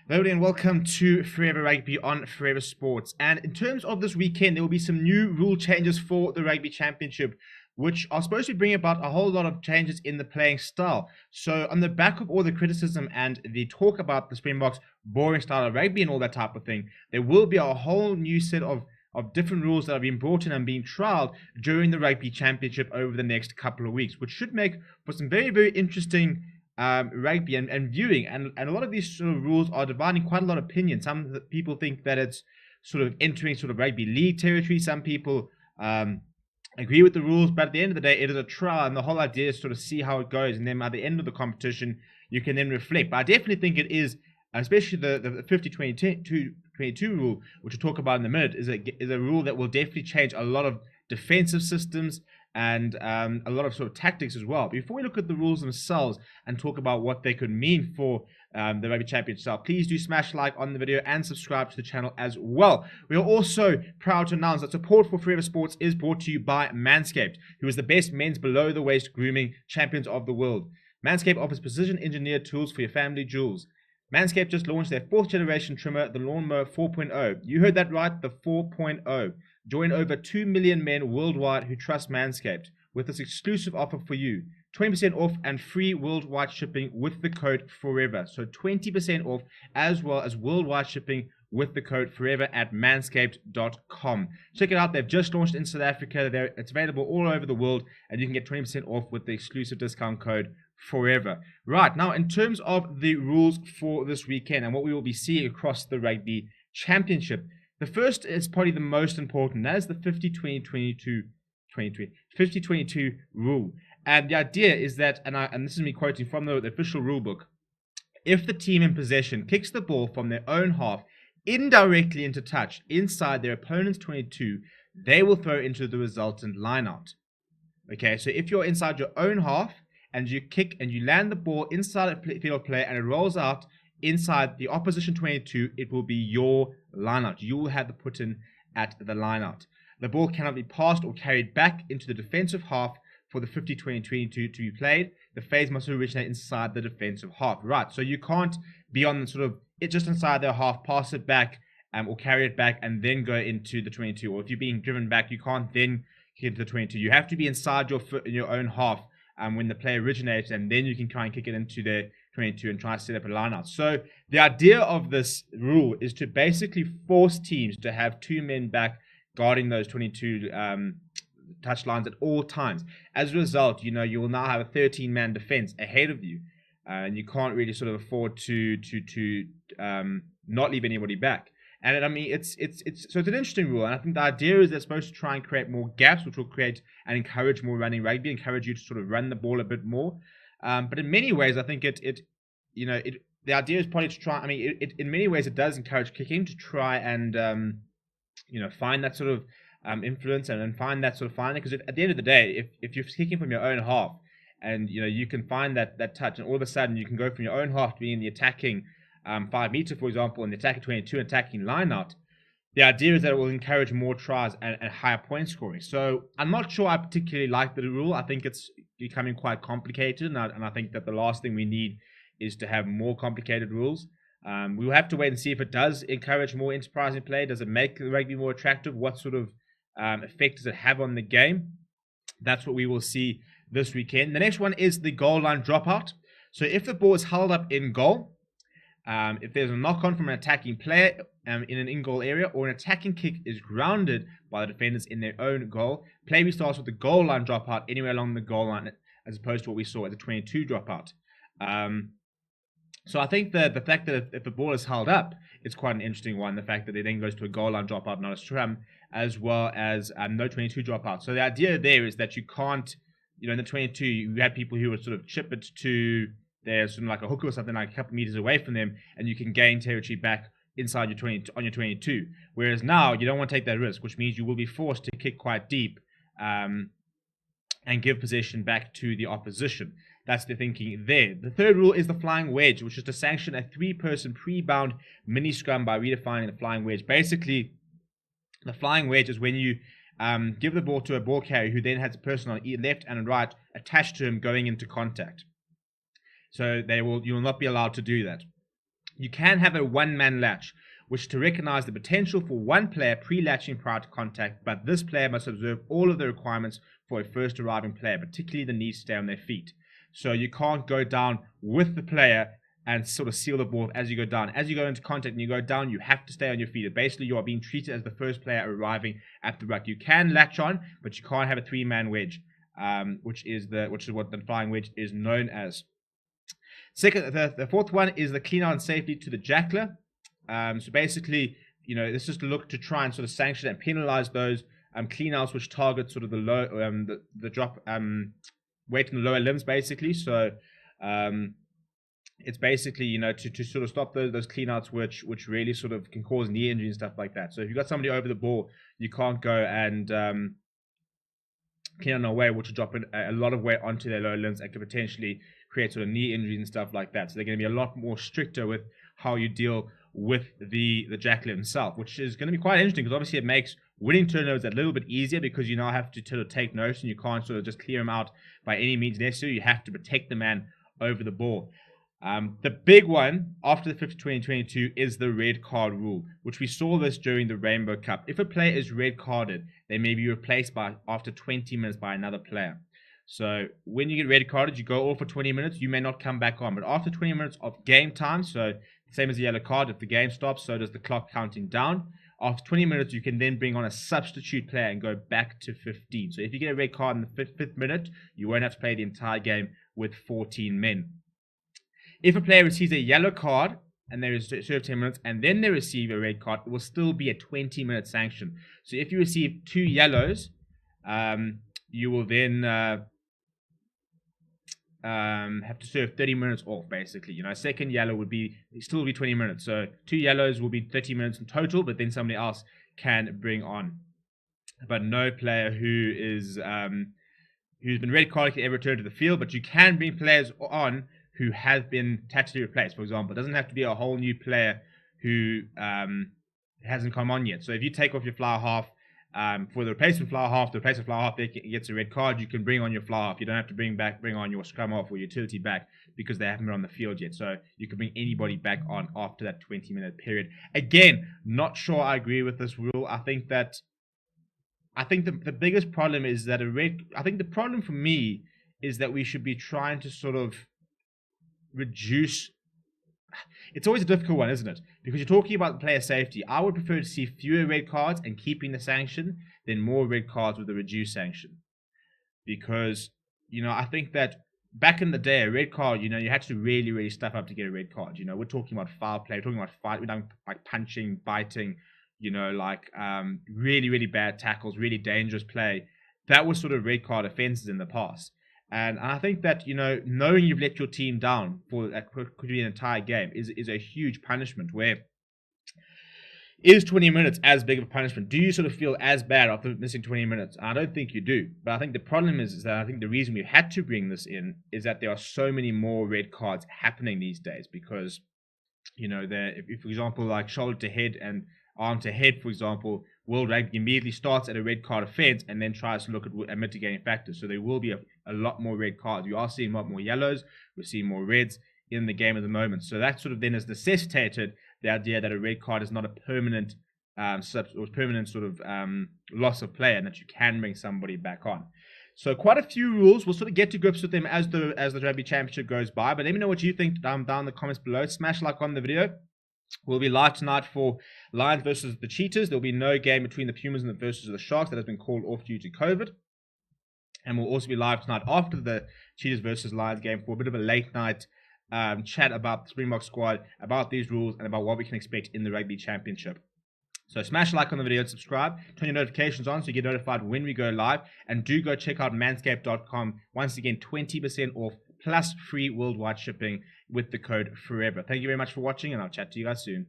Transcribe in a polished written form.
Hello and welcome to Forever Rugby on Forever Sports. And in terms of this weekend, there will be some new rule changes for the Rugby Championship, which are supposed to bring about a whole lot of changes in the playing style. So on the back of all the criticism and the talk about the Springboks' boring style of rugby and all that type of thing, there will be a whole new set of different rules that are being brought in and being trialed during the Rugby Championship over the next couple of weeks, which should make for some very, very interesting rugby and viewing. And a lot of these sort of rules are dividing quite a lot of opinion. Some people think that it's sort of entering sort of rugby league territory. Some people agree with the rules, but at the end of the day, it is a trial, and the whole idea is sort of see how it goes, and then at the end of the competition, you can then reflect. But I definitely think it is, especially the 50-22 rule, which we'll talk about in a minute, is a rule that will definitely change a lot of defensive systems and a lot of sort of tactics as well. Before we look at the rules themselves and talk about what they could mean for the Rugby Championship itself, please do smash like on the video and subscribe to the channel as well. We are also proud to announce that support for Forever Sports is brought to you by Manscaped, who is the best men's below-the-waist grooming champions of the world. Manscaped offers precision-engineered tools for your family jewels. Manscaped just launched their 4th generation trimmer, the Lawnmower 4.0. You heard that right, the 4.0. Join over 2 million men worldwide who trust Manscaped with this exclusive offer for you. 20% off and free worldwide shipping with the code FOREVER. So 20% off as well as worldwide shipping with the code FOREVER at manscaped.com. Check it out. They've just launched in South Africa. It's available all over the world, and you can get 20% off with the exclusive discount code FOREVER. Right, now in terms of the rules for this weekend and what we will be seeing across the Rugby Championship, the first is probably the most important. That is the 50-22 rule. And the idea is that, and this is me quoting from the official rule book, if the team in possession kicks the ball from their own half indirectly into touch inside their opponent's 22, they will throw into the resultant lineout. Okay, so if you're inside your own half and you kick and you land the ball inside a field of play and it rolls out inside the opposition 22, it will be your lineout. You will have the put in at the lineout. The ball cannot be passed or carried back into the defensive half for the 50-20-22 to be played. The phase must originate inside the defensive half. Right, so you can't be on the sort of it just inside their half, pass it back or carry it back and then go into the 22. Or if you're being driven back, you can't then kick into the 22. You have to be inside your own half when the play originates, and then you can try and kick it into the 22 and try to set up a lineout. So the idea of this rule is to basically force teams to have 2 men back guarding those 22 touch lines at all times. As a result, you will now have a 13-man defense ahead of you, and you can't really sort of afford to not leave anybody back. And I mean, it's an interesting rule, and I think the idea is they're supposed to try and create more gaps, which will create and encourage more running rugby, encourage you to sort of run the ball a bit more. But in many ways, I think the idea is probably to try. I mean, in many ways, it does encourage kicking to try and find that sort of influence and find that sort of finding. Because at the end of the day, if you're kicking from your own half and you can find that touch, and all of a sudden you can go from your own half to being the attacking 5 meter, for example, and the attacking 22 and attacking lineout, the idea is that it will encourage more tries and higher point scoring. So I'm not sure I particularly like the rule. I think it's becoming quite complicated, and I think that the last thing we need is to have more complicated rules. We'll have to wait and see if it does encourage more enterprising play. Does it make the rugby more attractive? What sort of effect does it have on the game? That's what we will see this weekend. The next one is the goal line dropout. So if the ball is held up in goal, if there's a knock-on from an attacking player in an in-goal area, or an attacking kick is grounded by the defenders in their own goal, play restarts with the goal line dropout anywhere along the goal line, as opposed to what we saw at the 22 dropout. So I think that the fact that if the ball is held up, it's quite an interesting one. The fact that it then goes to a goal line dropout, not a scrum, as well as no 22 dropout. So the idea there is that you can't, in the 22, you had people who would sort of chip it to there's sort of like a hooker or something like a couple meters away from them, and you can gain territory back inside your 20 on your 22. Whereas now you don't want to take that risk, which means you will be forced to kick quite deep and give possession back to the opposition. That's the thinking there. The third rule is the flying wedge, which is to sanction a 3-person pre-bound mini scrum by redefining the flying wedge. Basically, the flying wedge is when you give the ball to a ball carrier who then has a person on left and right attached to him going into contact. So you will not be allowed to do that. You can have a one-man latch, which to recognize the potential for one player pre-latching prior to contact, but this player must observe all of the requirements for a first arriving player, particularly the need to stay on their feet. So you can't go down with the player and sort of seal the ball as you go down. As you go into contact and you go down, you have to stay on your feet. Basically, you are being treated as the first player arriving at the ruck. You can latch on, but you can't have a three-man wedge, which is what the flying wedge is known as. Second, the fourth one is the clean out and safety to the Jackler. So basically, this is to look to try and sort of sanction and penalize those clean outs which target sort of the low, the drop weight in the lower limbs, basically. So it's basically, to sort of stop those clean outs which really sort of can cause knee injury and stuff like that. So if you've got somebody over the ball, you can't go and clean out away, which will drop a lot of weight onto their lower limbs and could potentially create sort of knee injuries and stuff like that. So they're going to be a lot more stricter with how you deal with the Jackler himself, which is going to be quite interesting because obviously it makes winning turnovers a little bit easier because you now have to sort of take notice and you can't sort of just clear him out by any means necessary. You have to protect the man over the ball. The big one after the 5th 2022 is the red card rule, which we saw this during the Rainbow Cup. If a player is red carded, they may be replaced after 20 minutes by another player. So when you get red carded, you go off for 20 minutes, you may not come back on. But after 20 minutes of game time, so same as the yellow card, if the game stops, so does the clock counting down. After 20 minutes, you can then bring on a substitute player and go back to 15. So if you get a red card in the fifth minute, you won't have to play the entire game with 14 men. If a player receives a yellow card and they serve 10 minutes and then they receive a red card, it will still be a 20-minute sanction. So if you receive 2 yellows, you will then have to serve 30 minutes off, basically. A second yellow would still be 20 minutes. So 2 yellows will be 30 minutes in total, but then somebody else can bring on. But no player who's been red carded can ever return to the field, but you can bring players on who have been tactically replaced, for example. It doesn't have to be a whole new player who hasn't come on yet. So if you take off your flower half for the replacement flower half, gets a red card, you can bring on your flower half. You don't have to bring on your scrum half or utility back because they haven't been on the field yet. So you can bring anybody back on after that 20-minute period. Again, not sure I agree with this rule. I think the biggest problem is that the problem for me is that we should be trying to sort of reduce. It's always a difficult one, isn't it? Because you're talking about player safety. I would prefer to see fewer red cards and keeping the sanction than more red cards with a reduced sanction. Because, I think that back in the day, a red card, you had to really, really stuff up to get a red card. We're talking about foul play, we're talking about fight, we're talking like punching, biting, really, really bad tackles, really dangerous play. That was sort of red card offenses in the past. And I think that, knowing you've let your team down for that could be an entire game is a huge punishment. Where is 20 minutes as big of a punishment? Do you sort of feel as bad after missing 20 minutes? I don't think you do. But I think the problem is that I think the reason we had to bring this in is that there are so many more red cards happening these days because, if for example, like shoulder to head and arm to head, for example, World Rugby immediately starts at a red card offense and then tries to look at mitigating factors. So there will be a lot more red cards. We are seeing a lot more yellows. We're seeing more reds in the game at the moment. So that sort of then has necessitated the idea that a red card is not a permanent loss of play and that you can bring somebody back on. So quite a few rules. We'll sort of get to grips with them as the Rugby Championship goes by. But let me know what you think down in the comments below. Smash like on the video. We'll be live tonight for Lions versus the Cheetahs. There'll be no game between the Pumas and the versus the Sharks. That has been called off due to COVID. And we'll also be live tonight after the Cheetahs versus Lions game for a bit of a late night chat about the Springbok squad, about these rules, and about what we can expect in the Rugby Championship. So smash like on the video and subscribe. Turn your notifications on so you get notified when we go live. And do go check out manscaped.com. Once again, 20% off plus free worldwide shipping with the code FOREVER. Thank you very much for watching, and I'll chat to you guys soon.